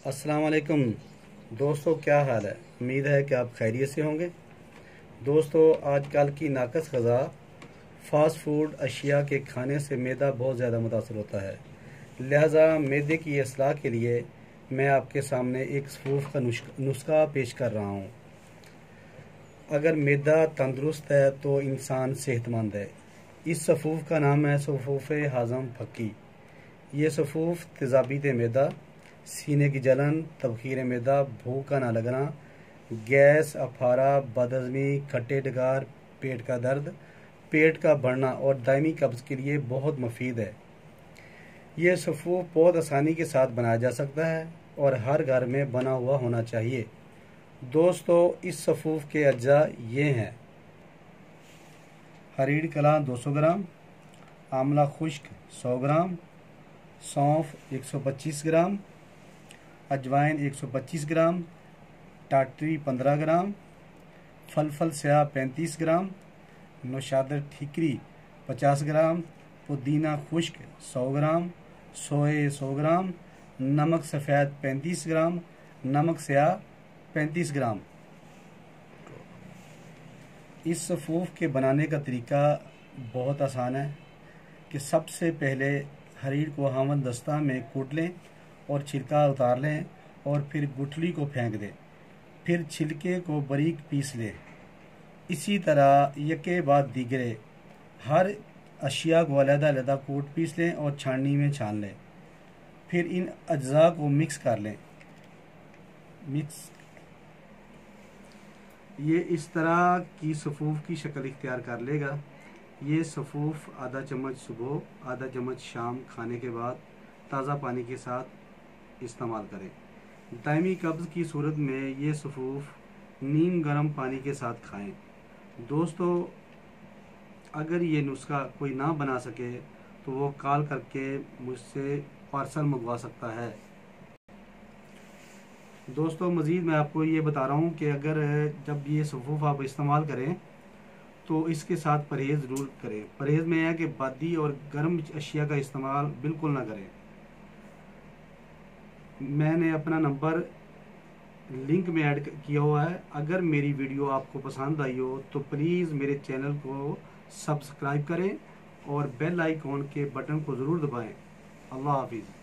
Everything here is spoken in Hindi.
अस्सलाम वालेकुम दोस्तों, क्या हाल है। उम्मीद है कि आप खैरियत से होंगे। दोस्तों, आजकल की नाकस ग़ज़ा फ़ास्ट फूड अशिया के खाने से मैदा बहुत ज़्यादा मुतासर होता है। लिहाजा मैदे की असलाह के लिए मैं आपके सामने एक सफ़ूफ़ का नुस्खा पेश कर रहा हूँ। अगर मैदा तंदुरुस्त है तो इंसान सेहतमंद है। इस सफ़ूफ़ का नाम है सफ़ूफ़ हाज़म फक्की। ये सफ़ूफ़ तेज़ाबीत मैदा, सीने की जलन, तबखीर मैदा, भूख का ना लगना, गैस, अफारा, बदहज़मी, खट्टे डकार, पेट का दर्द, पेट का बढ़ना और दायमी कब्ज़ के लिए बहुत मुफीद है। ये सफ़ूफ़ बहुत आसानी के साथ बनाया जा सकता है और हर घर में बना हुआ होना चाहिए। दोस्तों, इस सफ़ूफ़ के अज्जा ये हैं: हरीड़ कला 200 ग्राम, आंवला खुश्क 100 ग्राम, सौंफ 125 ग्राम, अजवाइन 125 ग्राम, टाटरी 15 ग्राम, फल स्याह 35 ग्राम, नौशादर ठीकरी 50 ग्राम, पुदीना खुश्क 100 ग्राम, सोए 100 ग्राम, नमक सफ़ेद 35 ग्राम, नमक स्याह 35 ग्राम। इस सफ़ूफ़ के बनाने का तरीका बहुत आसान है कि सबसे पहले हरीड़ को हमन दस्ता में कूट लें और छिलका उतार लें और फिर गुठली को फेंक दें। फिर छिलके को बारीक पीस लें। इसी तरह यके बाद दीगरे हर अशिया को अलग-अलग कूट पीस लें और छाननी में छान लें। फिर इन अज्जा को मिक्स कर लें। ये इस तरह की सफ़ूफ़ की शक्ल इख्तियार कर लेगा। ये सफ़ूफ़ आधा चम्मच सुबह, आधा चम्मच शाम खाने के बाद ताज़ा पानी के साथ इस्तेमाल करें। दायमी कब्ज़ की सूरत में ये सफ़ूफ़ नीम गर्म पानी के साथ खाएं। दोस्तों, अगर ये नुस्खा कोई ना बना सके तो वो कॉल करके मुझसे पार्सल मंगवा सकता है। दोस्तों, मज़ीद मैं आपको ये बता रहा हूँ कि अगर जब ये सफ़ूफ़ आप इस्तेमाल करें तो इसके साथ परहेज़ ज़रूर करें। परहेज़ में है कि बादी और गर्म अशिया का इस्तेमाल बिल्कुल ना करें। मैंने अपना नंबर लिंक में ऐड किया हुआ है। अगर मेरी वीडियो आपको पसंद आई हो तो प्लीज़ मेरे चैनल को सब्सक्राइब करें और बेल आइकॉन के बटन को ज़रूर दबाएं। अल्लाह हाफिज़।